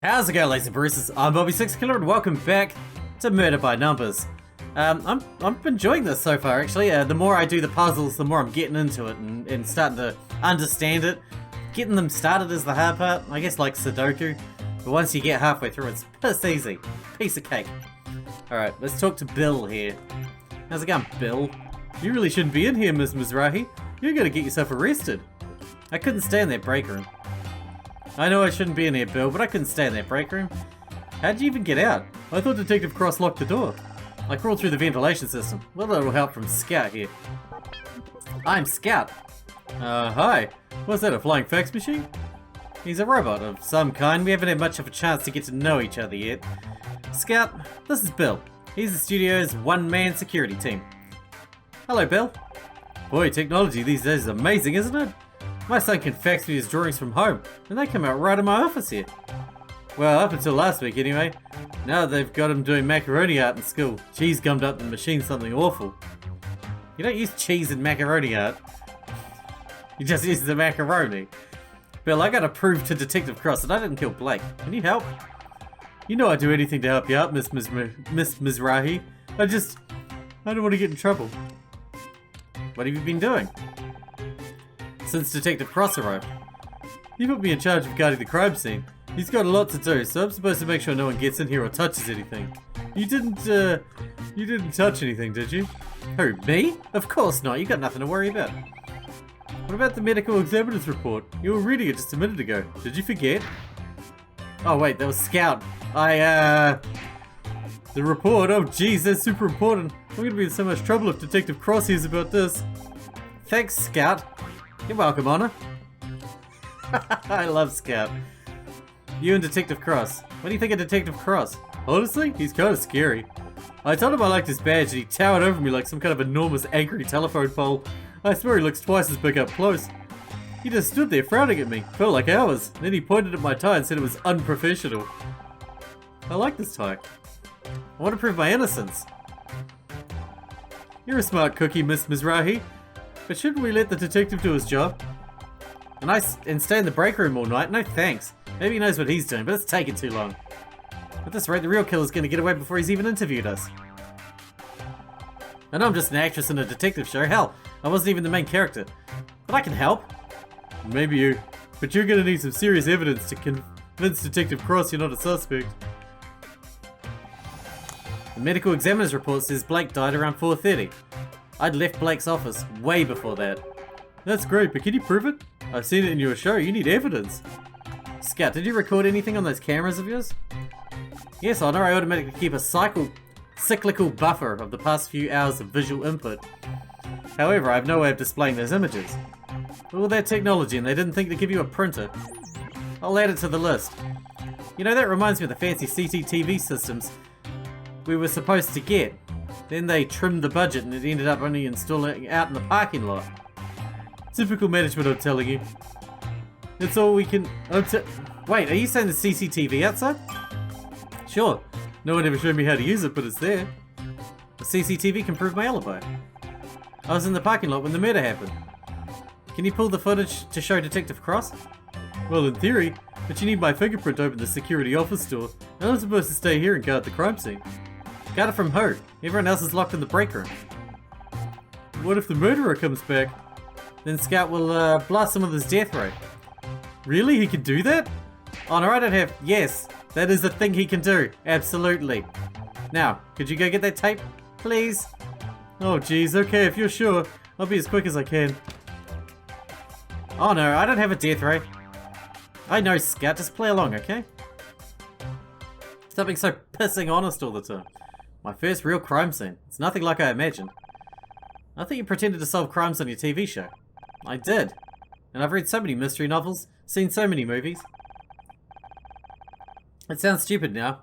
How's it going, Lazy Bruces? I'm Bobby Sixkilla and welcome back to Murder by Numbers. I'm enjoying this so far, actually. The more I do the puzzles, the more I'm getting into it and starting to understand it. Getting them started is the hard part, I guess, like Sudoku. But once you get halfway through, it's piss easy. Piece of cake. Alright, let's talk to Bill here. How's it going, Bill? You really shouldn't be in here, Miss Mizrahi. You're gonna get yourself arrested. I couldn't stay in that break room. I know I shouldn't be in here, Bill, but I couldn't stay in that break room. How'd you even get out? I thought Detective Cross locked the door. I crawled through the ventilation system. With a little help from Scout here. I'm Scout. Hi. What's that, a flying fax machine? He's a robot of some kind. We haven't had much of a chance to get to know each other yet. Scout, this is Bill. He's the studio's one-man security team. Hello, Bill. Boy, technology these days is amazing, isn't it? My son can fax me his drawings from home, and they come out right in my office here. Well, up until last week anyway. Now they've got him doing macaroni art in school. Cheese gummed up the machine something awful. You don't use cheese in macaroni art. You just use the macaroni. Bill, I gotta prove to Detective Cross that I didn't kill Blake. Can you help? You know I'd do anything to help you out, Miss Mizrahi. I don't want to get in trouble. What have you been doing? Since Detective Cross arrived. He put me in charge of guarding the crime scene. He's got a lot to do, so I'm supposed to make sure no one gets in here or touches anything. You didn't touch anything, did you? Who, me? Of course not, you got nothing to worry about. What about the medical examiner's report? You were reading it just a minute ago. Did you forget? Oh wait, that was Scout. The report? Oh jeez, that's super important. I'm gonna be in so much trouble if Detective Cross hears about this. Thanks, Scout. You're welcome, Honor. I love Scout. You and Detective Cross. What do you think of Detective Cross? Honestly, he's kind of scary. I told him I liked his badge and he towered over me like some kind of enormous angry telephone pole. I swear he looks twice as big up close. He just stood there frowning at me, felt like hours. Then he pointed at my tie and said it was unprofessional. I like this tie. I want to prove my innocence. You're a smart cookie, Miss Mizrahi. But shouldn't we let the detective do his job? And stay in the break room all night? No thanks. Maybe he knows what he's doing, but it's taking too long. At this rate, the real killer's gonna get away before he's even interviewed us. I know I'm just an actress in a detective show. Hell, I wasn't even the main character. But I can help. Maybe you. But you're gonna need some serious evidence to convince Detective Cross you're not a suspect. The medical examiner's report says Blake died around 4:30. I'd left Blake's office way before that. That's great, but can you prove it? I've seen it in your show, you need evidence. Scout, did you record anything on those cameras of yours? Yes, Honor, I automatically keep a cyclical buffer of the past few hours of visual input. However, I have no way of displaying those images. All that technology and they didn't think to give you a printer. I'll add it to the list. You know, that reminds me of the fancy CCTV systems we were supposed to get. Then they trimmed the budget and it ended up only installing out in the parking lot. Typical management, I'm telling you. That's all we can... Wait, are you saying the CCTV outside? Sure. No one ever showed me how to use it, but it's there. The CCTV can prove my alibi. I was in the parking lot when the murder happened. Can you pull the footage to show Detective Cross? Well, in theory, but you need my fingerprint to open the security office door. And I'm supposed to stay here and guard the crime scene. Guard it from who? Everyone else is locked in the break room. What if the murderer comes back? Then Scout will blast him with his death ray. Really? He can do that? Oh no, I don't have... Yes, that is the thing he can do. Absolutely. Now, could you go get that tape? Please? Oh geez, okay, if you're sure. I'll be as quick as I can. Oh no, I don't have a death ray. I know, Scout, just play along, okay? Stop being so pissing honest all the time. My first real crime scene. It's nothing like I imagined. I thought you pretended to solve crimes on your TV show. I did. And I've read so many mystery novels, seen so many movies. It sounds stupid now,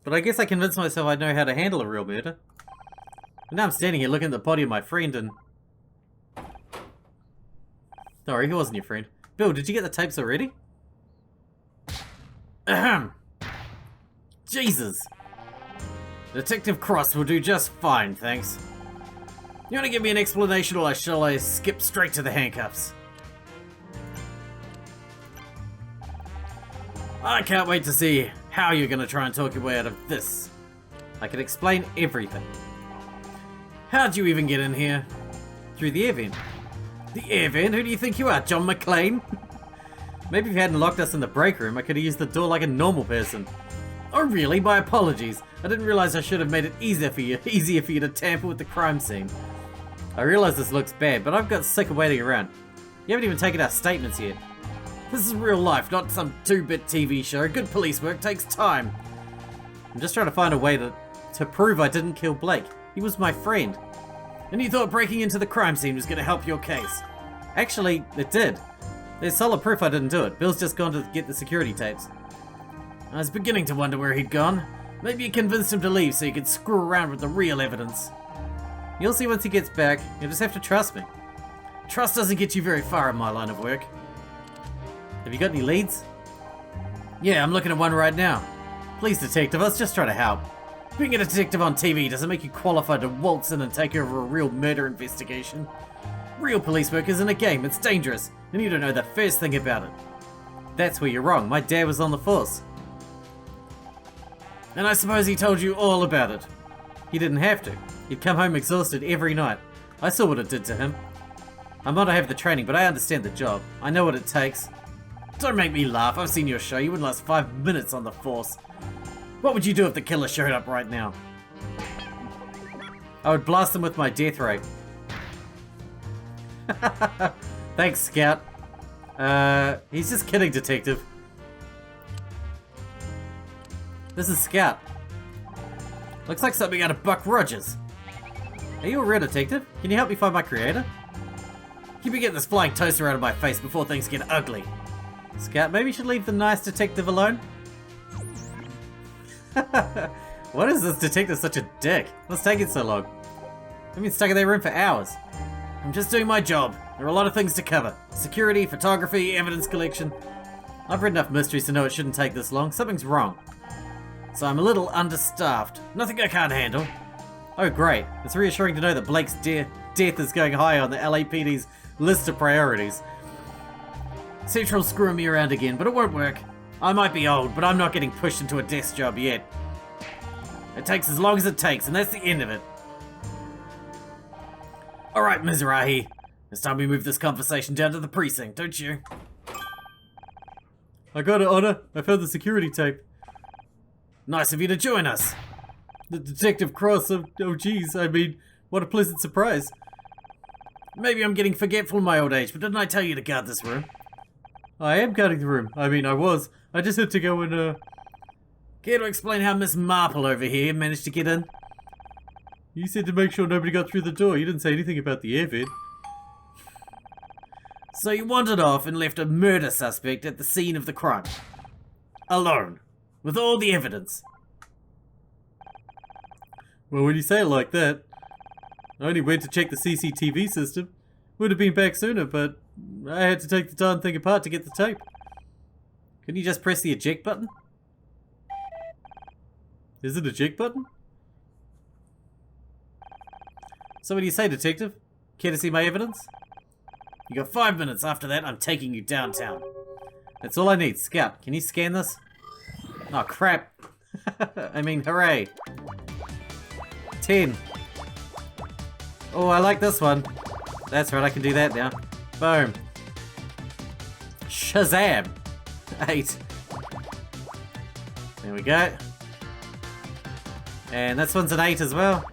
but I guess I convinced myself I know how to handle a real murder. And now I'm standing here looking at the body of my friend and... Sorry, he wasn't your friend. Bill, did you get the tapes already? Ahem. Jesus. Detective Cross will do just fine, thanks. You want to give me an explanation or shall I skip straight to the handcuffs? I can't wait to see how you're gonna try and talk your way out of this. I can explain everything. How'd you even get in here? Through the air vent. The air vent? Who do you think you are, John McClane? Maybe if you hadn't locked us in the break room, I could have used the door like a normal person. Oh really? My apologies. I didn't realize I should have made it easier for you to tamper with the crime scene. I realize this looks bad, but I've got sick of waiting around. You haven't even taken our statements yet. This is real life, not some 2-bit TV show. Good police work takes time. I'm just trying to find a way to prove I didn't kill Blake. He was my friend. And you thought breaking into the crime scene was going to help your case. Actually, it did. There's solid proof I didn't do it. Bill's just gone to get the security tapes. I was beginning to wonder where he'd gone. Maybe you convinced him to leave so you could screw around with the real evidence. You'll see once he gets back. You'll just have to trust me. Trust doesn't get you very far in my line of work. Have you got any leads? Yeah, I'm looking at one right now. Please, detective, I was just trying to help. Being a detective on TV doesn't make you qualified to waltz in and take over a real murder investigation. Real police work isn't a game, it's dangerous, and you don't know the first thing about it. That's where you're wrong. My dad was on the force. And I suppose he told you all about it. He didn't have to. He'd come home exhausted every night. I saw what it did to him. I might not have the training, but I understand the job. I know what it takes. Don't make me laugh. I've seen your show. You wouldn't last 5 minutes on the force. What would you do if the killer showed up right now? I would blast him with my death ray. Thanks, Scout. He's just kidding, detective. This is Scout. Looks like something out of Buck Rogers. Are you a real detective? Can you help me find my creator? Keep me getting this flying toaster out of my face before things get ugly. Scout, maybe you should leave the nice detective alone? What is this detective such a dick? What's taking so long? I've been stuck in their room for hours. I'm just doing my job. There are a lot of things to cover. Security, photography, evidence collection. I've read enough mysteries to know it shouldn't take this long. Something's wrong. So I'm a little understaffed. Nothing I can't handle. Oh great. It's reassuring to know that Blake's death is going high on the LAPD's list of priorities. Central's screwing me around again, but it won't work. I might be old, but I'm not getting pushed into a desk job yet. It takes as long as it takes, and that's the end of it. Alright, Mizrahi. It's time we move this conversation down to the precinct, don't you? I got it, Honor. I found the security tape. Nice of you to join us. The Detective Cross of... Oh geez, I mean, what a pleasant surprise. Maybe I'm getting forgetful in my old age, but didn't I tell you to guard this room? I am guarding the room. I mean, I was. I just had to go and, Care to explain how Miss Marple over here managed to get in? You said to make sure nobody got through the door. You didn't say anything about the air vent. So you wandered off and left a murder suspect at the scene of the crime. Alone. With all the evidence. Well, when you say it like that, I only went to check the CCTV system. Would have been back sooner, but I had to take the darn thing apart to get the tape. Couldn't you just press the eject button? Is it eject button? So what do you say, detective? Care to see my evidence? You got 5 minutes. After that, I'm taking you downtown. That's all I need. Scout, can you scan this? Oh, crap. I mean, hooray. 10. Oh, I like this one. That's right, I can do that now. Boom. Shazam! 8. There we go. And this one's an 8 as well.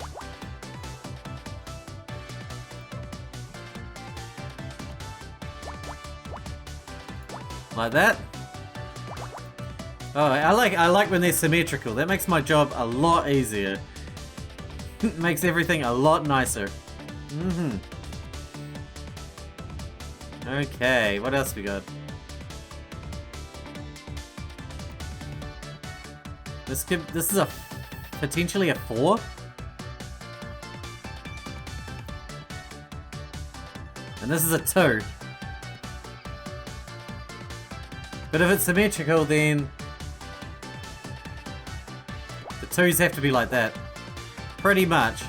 Like that. Oh, I like when they're symmetrical. That makes my job a lot easier. Makes everything a lot nicer. Okay, what else we got? This is a potentially a 4. And this is a 2. But if it's symmetrical, then the 2s have to be like that. Pretty much.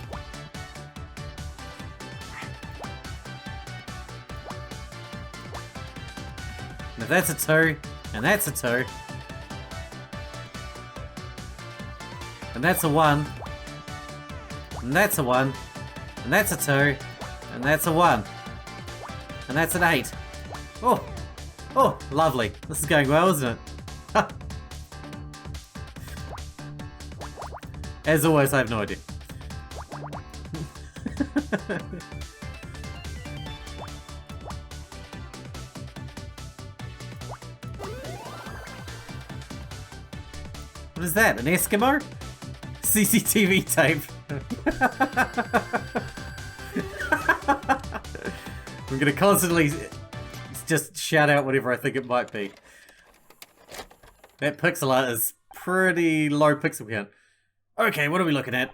And if that's a 2, and that's a 2, And that's a 1. And that's a 1. And that's a 2. And that's a 1. And that's an 8. Oh! Oh, lovely. This is going well, isn't it? As always, I have no idea. What is that? An Eskimo? CCTV tape. I'm gonna constantly just shout out whatever I think it might be. That pixel art is pretty low pixel count. Okay, what are we looking at?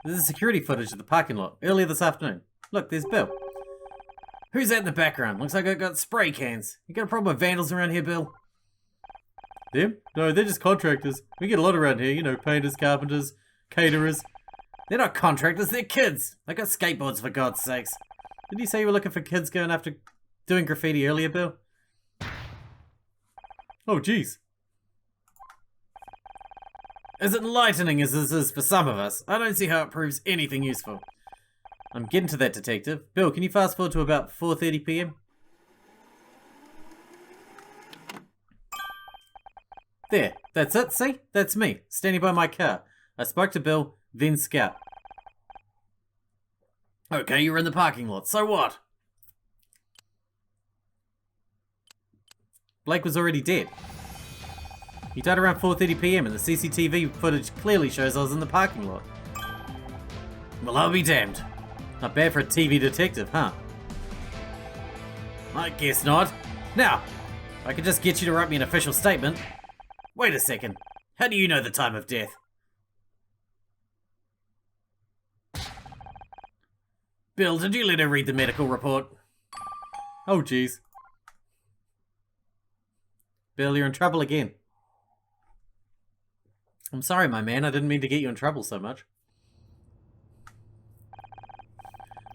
This is security footage of the parking lot earlier this afternoon. Look, there's Bill. Who's that in the background? Looks like I got spray cans. You got a problem with vandals around here, Bill? Them? No, they're just contractors. We get a lot around here, you know, painters, carpenters, caterers. They're not contractors, they're kids. They got skateboards, for God's sakes. Did you say you were looking for kids going after doing graffiti earlier, Bill? Oh, jeez. As enlightening as this is for some of us, I don't see how it proves anything useful. I'm getting to that, Detective. Bill, can you fast forward to about 4:30 PM? There, that's it, see? That's me, standing by my car. I spoke to Bill, then Scout. Okay, you were in the parking lot, so what? Blake was already dead. He died around 4:30 PM and the CCTV footage clearly shows I was in the parking lot. Well, I'll be damned. Not bad for a TV detective, huh? I guess not. Now, I could just get you to write me an official statement. Wait a second. How do you know the time of death? Bill, did you let her read the medical report? Oh, jeez. Bill, you're in trouble again. I'm sorry, my man. I didn't mean to get you in trouble so much.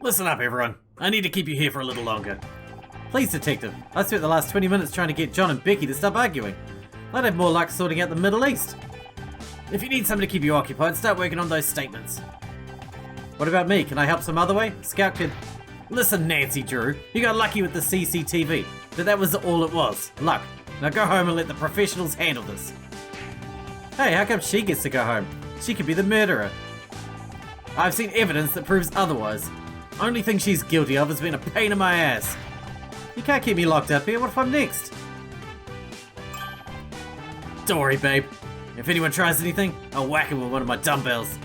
Listen up, everyone. I need to keep you here for a little longer. Please, Detective. I spent the last 20 minutes trying to get John and Becky to stop arguing. I'd have more luck sorting out the Middle East. If you need something to keep you occupied, start working on those statements. What about me? Can I help some other way? Scout could... Listen, Nancy Drew. You got lucky with the CCTV, but that was all it was. Luck. Now go home and let the professionals handle this. Hey, how come she gets to go home? She could be the murderer. I've seen evidence that proves otherwise. Only thing she's guilty of is being a pain in my ass. You can't keep me locked up here. What if I'm next? Don't worry, babe. If anyone tries anything, I'll whack him with one of my dumbbells.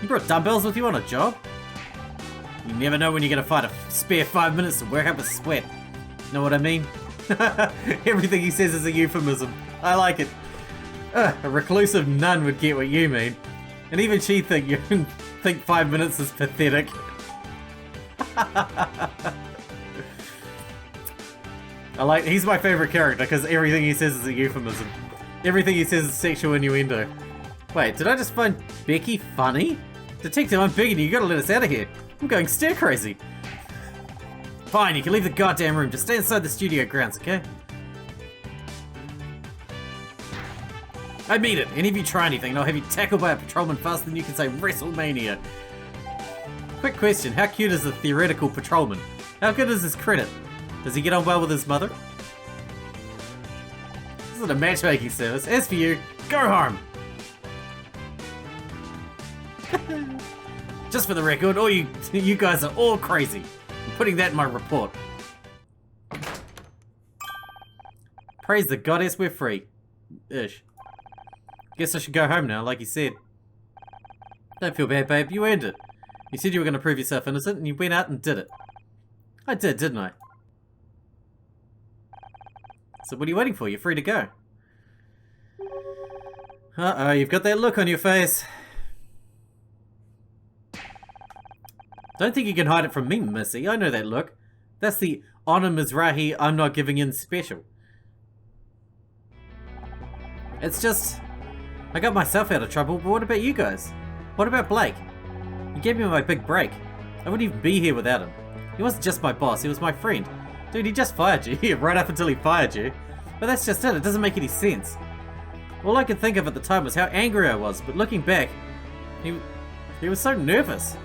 You brought dumbbells with you on a job? You never know when you're gonna find a spare 5 minutes to work up a sweat. Know what I mean? Everything he says is a euphemism. I like it. A reclusive nun would get what you mean. And even she think 5 minutes is pathetic. He's my favorite character because everything he says is a euphemism. Everything he says is sexual innuendo. Wait, did I just find Becky funny? Detective, I'm begging you, gotta let us out of here. I'm going stir crazy. Fine, you can leave the goddamn room. Just stay inside the studio grounds, okay? I mean it. Any of you try anything and I'll have you tackled by a patrolman faster than you can say WrestleMania. Quick question, how cute is the theoretical patrolman? How good is his credit? Does he get on well with his mother? This isn't a matchmaking service. As for you, go home! Just for the record, all you guys are all crazy. I'm putting that in my report. Praise the goddess, we're free. Ish. Guess I should go home now, like you said. Don't feel bad, babe. You earned it. You said you were going to prove yourself innocent, and you went out and did it. I did, didn't I? So what are you waiting for? You're free to go. Uh-oh, you've got that look on your face. Don't think you can hide it from me, Missy. I know that look. That's the honor Mizrahi I'm not giving in special. It's just... I got myself out of trouble, but what about you guys? What about Blake? He gave me my big break. I wouldn't even be here without him. He wasn't just my boss, he was my friend. Dude, he just fired you. Right up until he fired you. But that's just it, it doesn't make any sense. All I could think of at the time was how angry I was, but looking back, he was so nervous.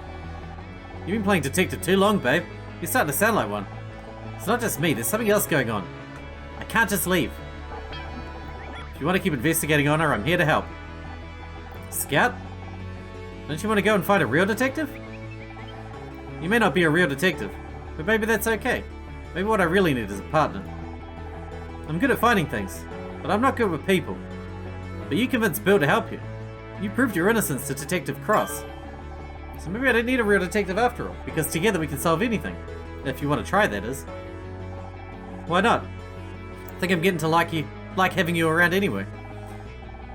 You've been playing detective too long, babe. You're starting to sound like one. It's not just me, there's something else going on. I can't just leave. If you want to keep investigating on her, I'm here to help. Scout? Don't you want to go and find a real detective? You may not be a real detective, but maybe that's okay. Maybe what I really need is a partner. I'm good at finding things, but I'm not good with people. But you convinced Bill to help you. You proved your innocence to Detective Cross. So maybe I don't need a real detective after all, because together we can solve anything. If you want to try, that is. Why not? I think I'm getting to like having you around anyway.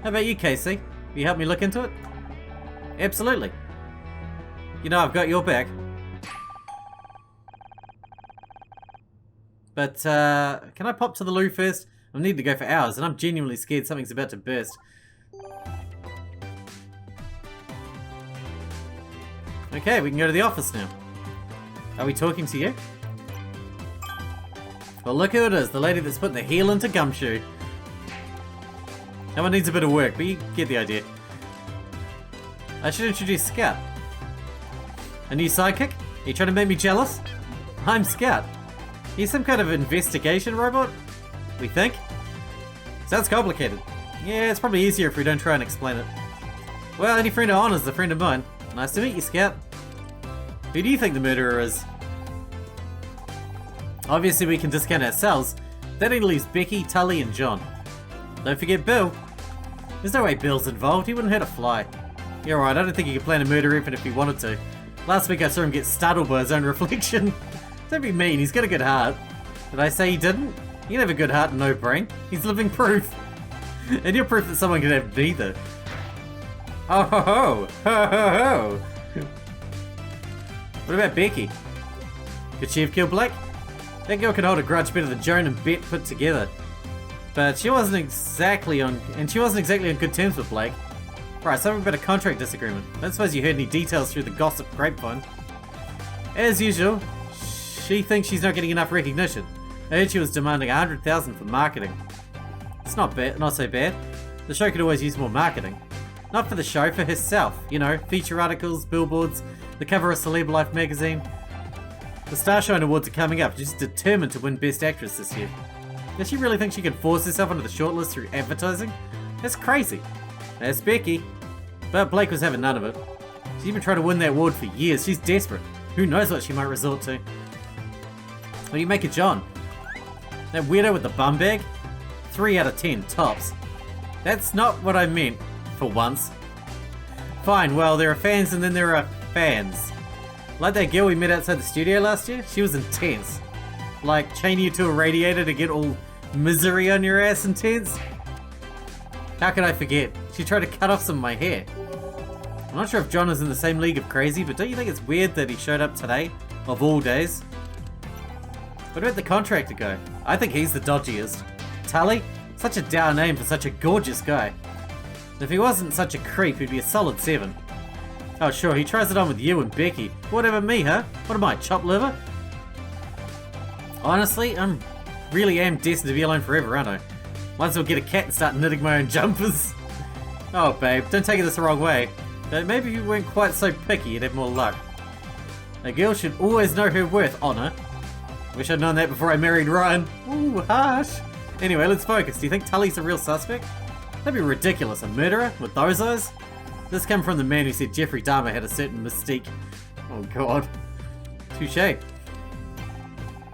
How about you, Casey? Will you help me look into it? Absolutely. You know I've got your back. But, can I pop to the loo first? I need to go for hours, and I'm genuinely scared something's about to burst. Okay, we can go to the office now. Are we talking to you? Well, look who it is, the lady that's putting the heel into Gumshoe. That one needs a bit of work, but you get the idea. I should introduce Scout. A new sidekick? Are you trying to make me jealous? I'm Scout. He's some kind of investigation robot? We think? Sounds complicated. Yeah, it's probably easier if we don't try and explain it. Well, any friend of honor's a friend of mine. Nice to meet you, Scout. Who do you think the murderer is? Obviously we can discount ourselves. That only leaves Becky, Tully, and John. Don't forget Bill. There's no way Bill's involved, he wouldn't hurt a fly. You're right, I don't think he could plan a murder even if he wanted to. Last week I saw him get startled by his own reflection. Don't be mean, he's got a good heart. Did I say he didn't? He can have a good heart and no brain. He's living proof. And you're proof that someone can have neither. Oh ho ho! Ho ho ho! What about Becky? Could she have killed Blake? That girl can hold a grudge better than Joan and Bet put together. But she wasn't exactly on good terms with Blake. Right, something about a contract disagreement. I don't suppose you heard any details through the gossip grapevine. As usual, she thinks she's not getting enough recognition. I heard she was demanding $100,000 for marketing. It's not bad, not so bad. The show could always use more marketing. Not for the show, for herself. You know, feature articles, billboards, the cover of Celeb Life magazine. The Starshine Awards are coming up. She's determined to win Best Actress this year. Does she really think she can force herself onto the shortlist through advertising? That's crazy. That's Becky. But Blake was having none of it. She's been trying to win that award for years. She's desperate. Who knows what she might resort to? What do you make of John? That weirdo with the bum bag? 3 out of 10, tops. That's not what I meant, for once. Fine, well, there are fans and then there are fans. Like that girl we met outside the studio last year? She was intense. Like, chain you to a radiator to get all Mizrahi on your ass intense? How could I forget? She tried to cut off some of my hair. I'm not sure if John is in the same league of crazy, but don't you think it's weird that he showed up today, of all days? What about the contractor guy? I think he's the dodgiest. Tully? Such a dour name for such a gorgeous guy. If he wasn't such a creep, he'd be a solid 7. Oh sure, he tries it on with you and Becky. Whatever me, huh? What am I, chopped liver? Honestly, I really am destined to be alone forever, aren't I? Might as well get a cat and start knitting my own jumpers. Oh babe, don't take it this the wrong way. But maybe if you weren't quite so picky, you'd have more luck. A girl should always know her worth, Honor. Wish I'd known that before I married Ryan. Ooh, harsh. Anyway, let's focus. Do you think Tully's a real suspect? That'd be ridiculous. A murderer? With those eyes? This came from the man who said Jeffrey Dahmer had a certain mystique. Oh god. Touché.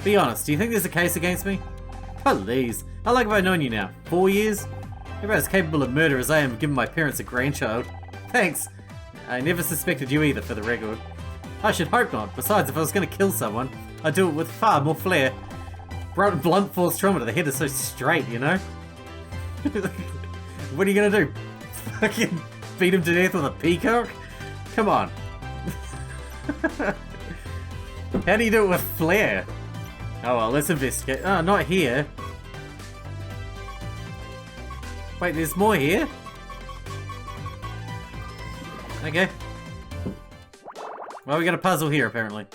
Be honest, do you think there's a case against me? Please. How long have I known you now? 4 years? You're about as capable of murder as I am of giving my parents a grandchild. Thanks. I never suspected you either, for the record. I should hope not. Besides, if I was going to kill someone, I'd do it with far more flair. Blunt force trauma to the head is so straight, you know? What are you going to do? Fucking beat him to death with a peacock? Come on. How do you do it with flair? Oh well, let's investigate. Oh, not here. Wait, there's more here? Okay. Well, we got a puzzle here, apparently.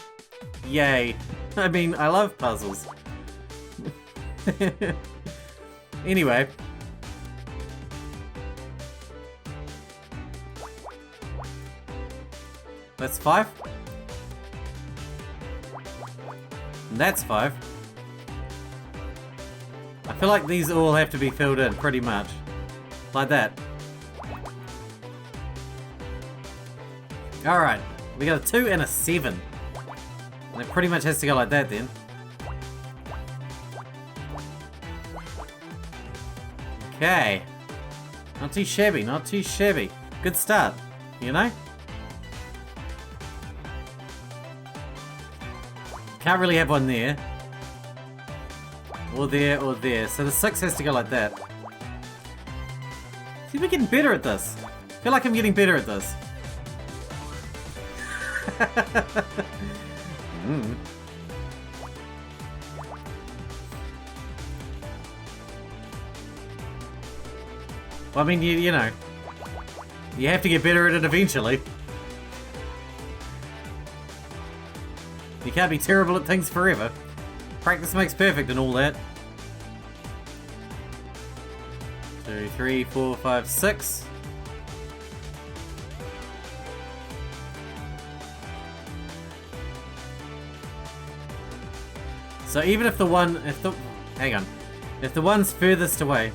Yay. I mean, I love puzzles. Anyway. That's 5. And that's 5. I feel like these all have to be filled in, pretty much. Like that. Alright, we got a 2 and a 7. And it pretty much has to go like that then. Okay. Not too shabby, not too shabby. Good start, you know? Can't really have one there. Or there, or there. So the 6 has to go like that. See, we're getting better at this. I feel like I'm getting better at this. Well, I mean, you know, you have to get better at it eventually. You can't be terrible at things forever. Practice makes perfect and all that. 2, 3, 4, 5, 6. So even if the one, hang on, if the one's furthest away.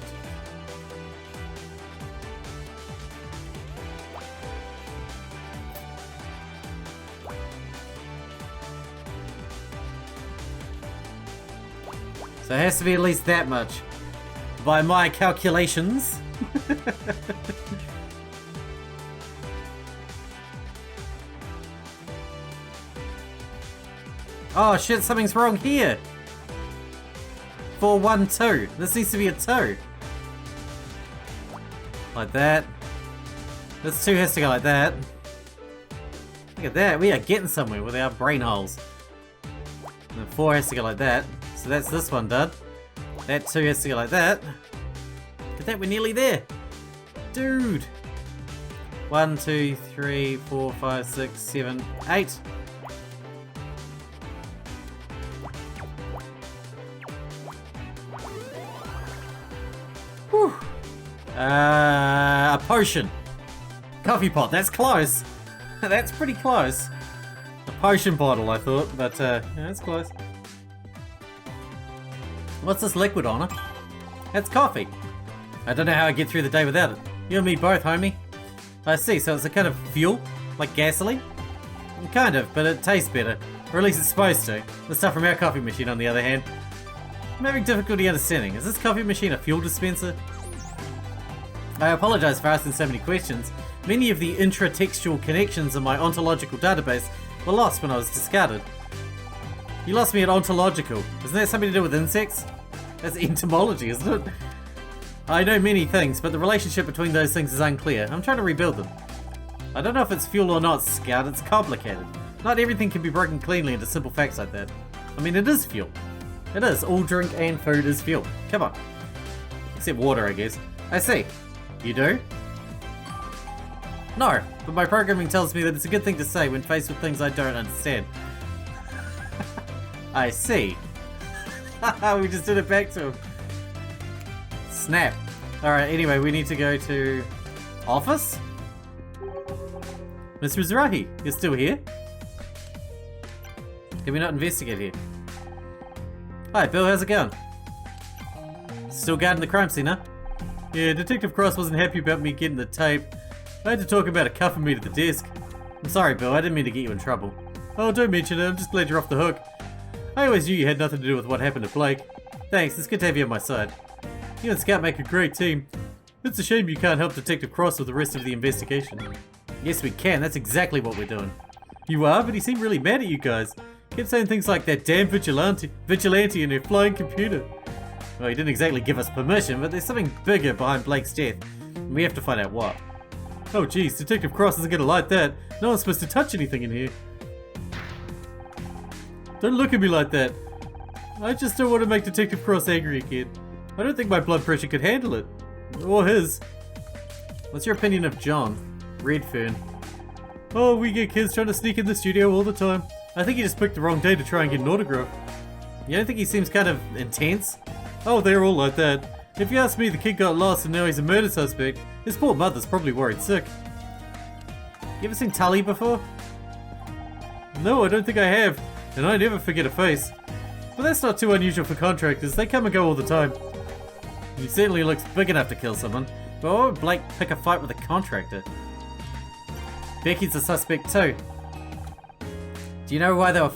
So it has to be at least that much, by my calculations. Oh shit, something's wrong here. 4, 1, 2. This needs to be a 2. Like that. This 2 has to go like that. Look at that, we are getting somewhere with our brain holes. And 4 has to go like that. So that's this one done. That 2 has to go like that. Look at that, we're nearly there. Dude. 1, 2, 3, 4, 5, 6, 7, 8. Whew. A potion. Coffee pot, that's close. That's pretty close. A potion bottle, I thought, but yeah, that's close. What's this liquid on it? That's coffee. I don't know how I get through the day without it. You and me both, homie. I see, so it's a kind of fuel? Like gasoline? Kind of, but it tastes better. Or at least it's supposed to. The stuff from our coffee machine, on the other hand. I'm having difficulty understanding. Is this coffee machine a fuel dispenser? I apologize for asking so many questions. Many of the intratextual connections in my ontological database were lost when I was discarded. You lost me at ontological. Isn't that something to do with insects? That's entomology, isn't it? I know many things, but the relationship between those things is unclear. I'm trying to rebuild them. I don't know if it's fuel or not, Scout. It's complicated. Not everything can be broken cleanly into simple facts like that. I mean, it is fuel. It is. All drink and food is fuel. Come on. Except water, I guess. I see. You do? No, but my programming tells me that it's a good thing to say when faced with things I don't understand. I see. We just did it back to him. Snap. Alright, anyway, we need to go to... office? Miss Mizrahi, you're still here? Can we not investigate here? Hi, Bill, how's it going? Still guarding the crime scene, huh? Yeah, Detective Cross wasn't happy about me getting the tape. I had to talk about it cuffing me to the desk. I'm sorry, Bill, I didn't mean to get you in trouble. Oh, don't mention it, I'm just glad you're off the hook. I always knew you had nothing to do with what happened to Blake. Thanks, it's good to have you on my side. You and Scout make a great team. It's a shame you can't help Detective Cross with the rest of the investigation. Yes, we can, that's exactly what we're doing. You are, but he seemed really mad at you guys. Kept saying things like that damn vigilante and her flying computer. Well, he didn't exactly give us permission, but there's something bigger behind Blake's death. And we have to find out what. Oh geez, Detective Cross isn't gonna like that. No one's supposed to touch anything in here. Don't look at me like that. I just don't want to make Detective Cross angry again. I don't think my blood pressure could handle it. Or his. What's your opinion of John? Redfern. Oh, we get kids trying to sneak in the studio all the time. I think he just picked the wrong day to try and get an autograph. You don't think he seems kind of intense? Oh, they're all like that. If you ask me, the kid got lost and now he's a murder suspect. His poor mother's probably worried sick. You ever seen Tully before? No, I don't think I have, and I never forget a face. But that's not too unusual for contractors, they come and go all the time. He certainly looks big enough to kill someone, but why would Blake pick a fight with a contractor? Becky's a suspect too. Do you know why they were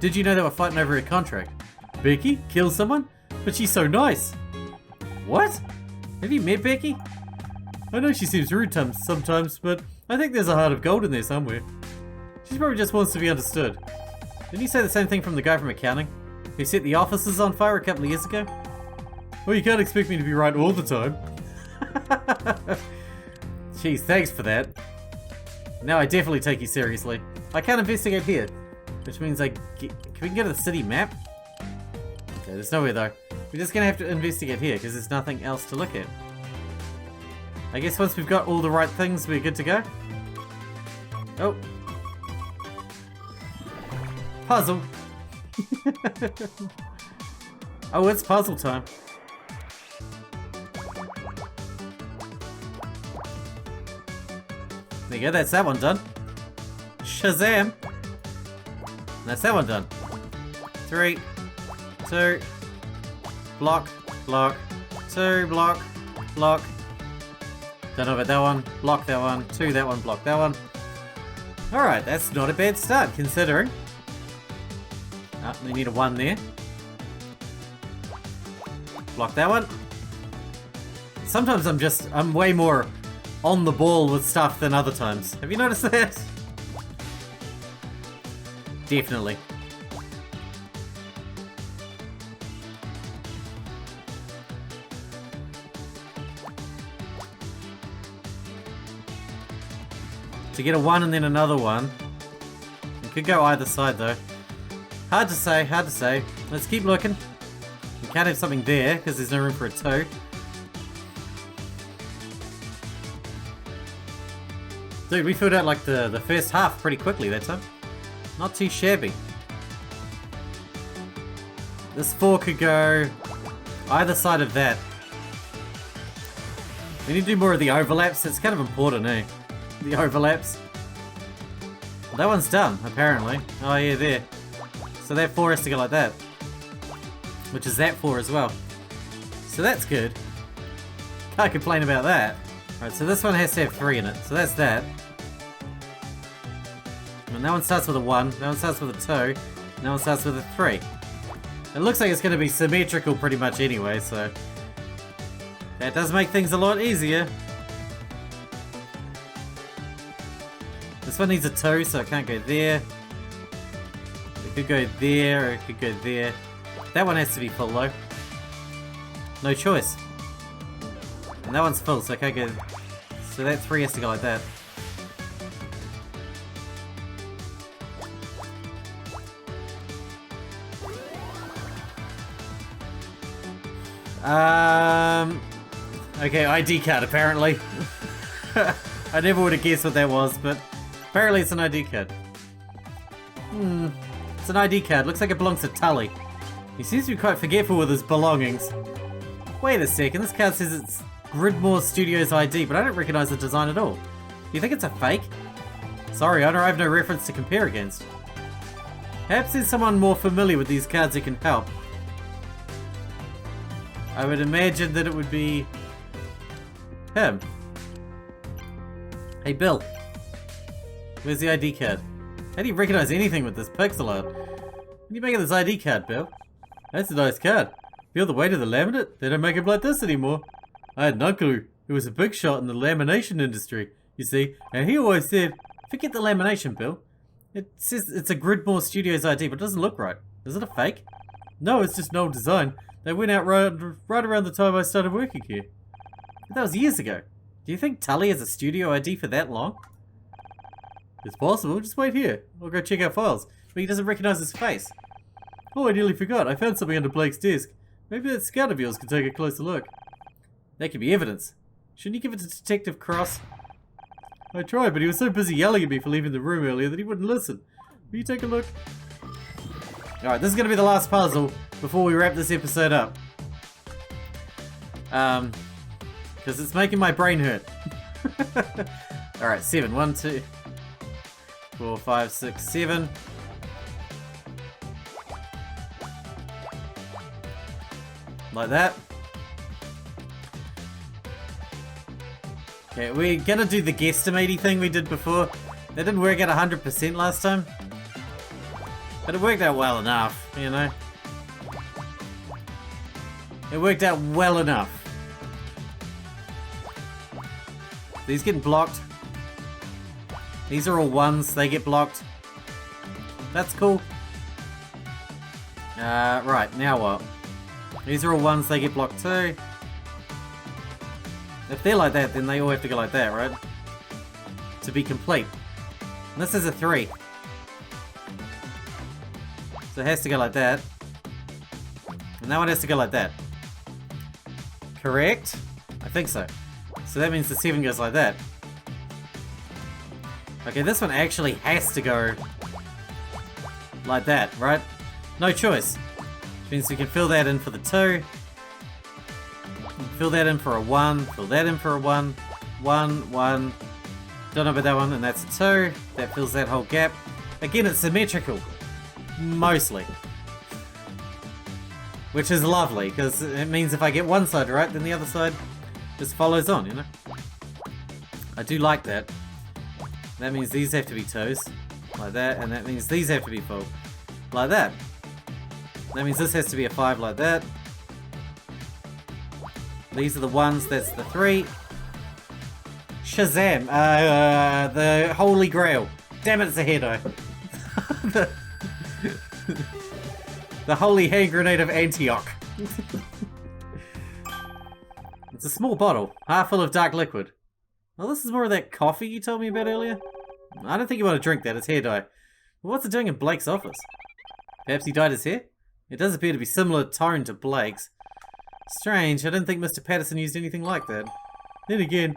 Did you know they were fighting over a contract? Becky? Kill someone? But she's so nice. What? Have you met Becky? I know she seems rude sometimes, but I think there's a heart of gold in there somewhere. She probably just wants to be understood. Didn't you say the same thing from the guy from accounting, who set the offices on fire a couple of years ago? Well, you can't expect me to be right all the time. Jeez, thanks for that. Now I definitely take you seriously. I can't investigate here, which means can we get to the city map? Okay, there's nowhere though. We're just gonna have to investigate here because there's nothing else to look at. I guess once we've got all the right things, we're good to go. Oh. Puzzle. Oh, it's puzzle time. There you go, that's that one done. Shazam! That's that one done. 3, 2, block, block, 2, block, block. Don't know about that one, block that one, 2, that one, block that one. Alright, that's not a bad start considering. Oh, we need a 1 there. Block that one. Sometimes I'm way more on the ball with stuff than other times. Have you noticed that? Definitely. To get a 1 and then another 1. It could go either side though. Hard to say, hard to say. Let's keep looking. We can't have something there because there's no room for a 2. Dude, we filled out like the first half pretty quickly that time. Not too shabby. This 4 could go either side of that. We need to do more of the overlaps. It's kind of important, eh? The overlaps. Well, that one's done, apparently. Oh yeah, there. So that 4 has to go like that. Which is that 4 as well. So that's good. Can't complain about that. Alright, so this one has to have 3 in it. So that's that. And that one starts with a 1, that one starts with a 2, and that one starts with a 3. It looks like it's going to be symmetrical pretty much anyway, so that does make things a lot easier. This one needs a 2, so it can't go there. It could go there, or it could go there. That one has to be full though. No choice. And that one's full, so I can't go... So that 3 has to go like that. Okay, ID card apparently. I never would have guessed what that was, but apparently it's an ID card. It's an ID card. Looks like it belongs to Tully. He seems to be quite forgetful with his belongings. Wait a second, this card says it's Gridmore Studios ID, but I don't recognize the design at all. Do you think it's a fake? Sorry, owner, I have no reference to compare against. Perhaps there's someone more familiar with these cards who can help. I would imagine that it would be him. Hey Bill, where's the ID card? How do you recognize anything with this pixel art? What do you make of this ID card, Bill? That's a nice card. Feel the weight of the laminate? They don't make them like this anymore. I had an uncle who was a big shot in the lamination industry, you see, and he always said, forget the lamination, Bill. It says it's a Gridmore Studios ID, but it doesn't look right. Is it a fake? No, it's just an old design. They went out right around the time I started working here. But that was years ago. Do you think Tully has a studio ID for that long? It's possible. Just wait here. I'll go check our files. But he doesn't recognize his face. Oh, I nearly forgot. I found something under Blake's desk. Maybe that scout of yours can take a closer look. That could be evidence. Shouldn't you give it to Detective Cross? I tried, but he was so busy yelling at me for leaving the room earlier that he wouldn't listen. Will you take a look? Alright, this is going to be the last puzzle before we wrap this episode up. Because it's making my brain hurt. Alright, 7. 1, 2. 4, 5, 6, 7. Like that. Okay, we're gonna do the guesstimating thing we did before. That didn't work out 100% last time. But it worked out well enough, you know? It worked out well enough. These getting blocked. These are all ones, they get blocked. That's cool. Right, now what? These are all ones, they get blocked too. If they're like that, then they all have to go like that, right? To be complete. And this is a 3. So it has to go like that. And that one has to go like that. Correct? I think so. So that means the 7 goes like that. Okay, this one actually has to go like that, right? No choice. Which means we can fill that in for the 2. Fill that in for a 1. Fill that in for a 1. 1, 1. Don't know about that one, and that's a 2. That fills that whole gap. Again, it's symmetrical. Mostly. Which is lovely, because it means if I get one side right, then the other side just follows on, you know? I do like that. That means these have to be 2s. Like that, and that means these have to be full. Like that. That means this has to be a 5 like that. These are the 1s, that's the 3. Shazam! The Holy Grail. Damn it, it's a Hato. The Holy Hand Grenade of Antioch. It's a small bottle, half full of dark liquid. Oh, this is more of that coffee you told me about earlier? I don't think you want to drink that, it's hair dye. Well, what's it doing in Blake's office? Perhaps he dyed his hair? It does appear to be similar tone to Blake's. Strange, I didn't think Mr. Patterson used anything like that. Then again,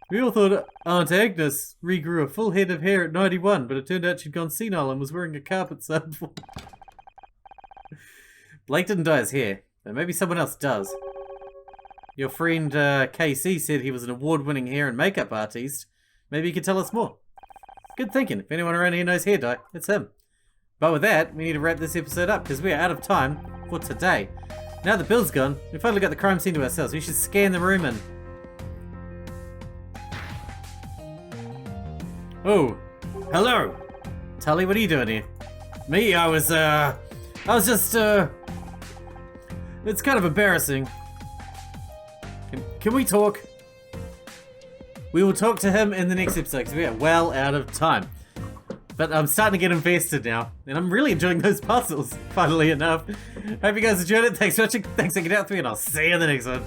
we all thought Aunt Agnes regrew a full head of hair at 91, but it turned out she'd gone senile and was wearing a carpet sample. Blake didn't dye his hair, but maybe someone else does. Your friend KC said he was an award-winning hair and makeup artist. Maybe he could tell us more. Good thinking. If anyone around here knows hair dye, it's him. But with that, we need to wrap this episode up because we are out of time for today. Now the bill's gone, we've finally got the crime scene to ourselves. We should scan the room and... Oh, hello. Tully, what are you doing here? Me, I was just, it's kind of embarrassing. Can we talk? We will talk to him in the next episode because we are well out of time. But I'm starting to get invested now, and I'm really enjoying those puzzles, funnily enough. Hope you guys enjoyed it. Thanks for watching, thanks for hanging out with me, and I'll see you in the next one.